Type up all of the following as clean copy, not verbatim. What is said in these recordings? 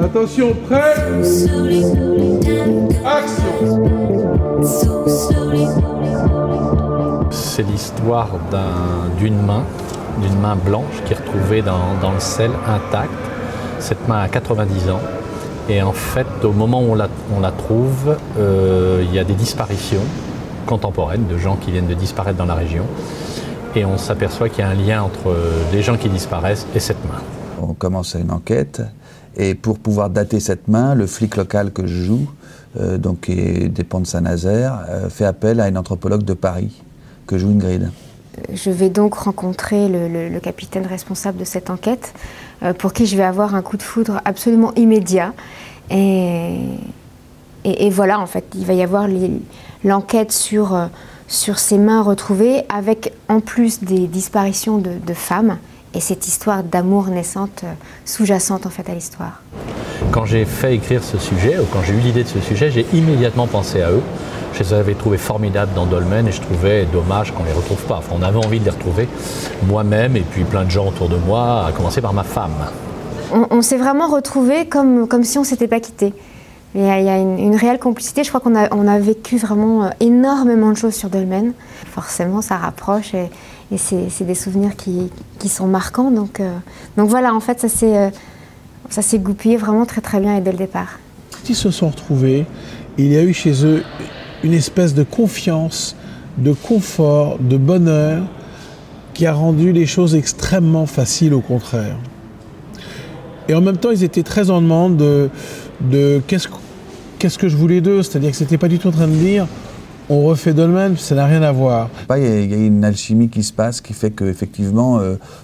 Attention, prêt? Action! C'est l'histoire d'une main blanche qui est retrouvée dans le sel intacte. Cette main a 90 ans. Et en fait, au moment où on la trouve, il y a des disparitions contemporaines de gens qui viennent de disparaître dans la région. Et on s'aperçoit qu'il y a un lien entre les gens qui disparaissent et cette main. On commence une enquête. Et pour pouvoir dater cette main, le flic local que je joue, qui dépend de Saint-Nazaire, fait appel à une anthropologue de Paris, que joue Ingrid. Je vais donc rencontrer le capitaine responsable de cette enquête, pour qui je vais avoir un coup de foudre absolument immédiat. Et voilà, en fait, il va y avoir l'enquête sur ces mains retrouvées, avec en plus des disparitions de femmes. Et cette histoire d'amour naissante, sous-jacente en fait à l'histoire. Quand j'ai fait écrire ce sujet, ou quand j'ai eu l'idée de ce sujet, j'ai immédiatement pensé à eux. Je les avais trouvés formidables dans Dolmen et je trouvais dommage qu'on ne les retrouve pas. Enfin, on avait envie de les retrouver, moi-même et puis plein de gens autour de moi, à commencer par ma femme. On s'est vraiment retrouvés comme si on ne s'était pas quittés. Il y a une réelle complicité. Je crois qu'on a vécu vraiment énormément de choses sur Dolmen. Forcément, ça rapproche et c'est des souvenirs qui sont marquants. Donc voilà, en fait, ça s'est goupillé vraiment très très bien et dès le départ. Quand ils se sont retrouvés, il y a eu chez eux une espèce de confiance, de confort, de bonheur qui a rendu les choses extrêmement faciles au contraire. Et en même temps, ils étaient très en demande de qu'est-ce que je voulais d'eux, c'est-à-dire que c'était pas du tout en train de dire on refait Dolmen, ça n'a rien à voir. Il y a une alchimie qui se passe qui fait qu'effectivement,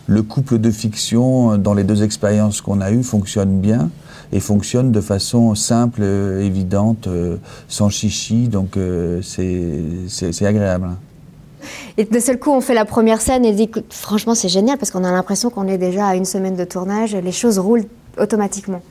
le couple de fiction, dans les deux expériences qu'on a eues, fonctionne bien et fonctionne de façon simple, évidente, sans chichi, donc c'est agréable. Et d'un seul coup, on fait la première scène et dit, franchement, c'est génial parce qu'on a l'impression qu'on est déjà à une semaine de tournage, les choses roulent automatiquement.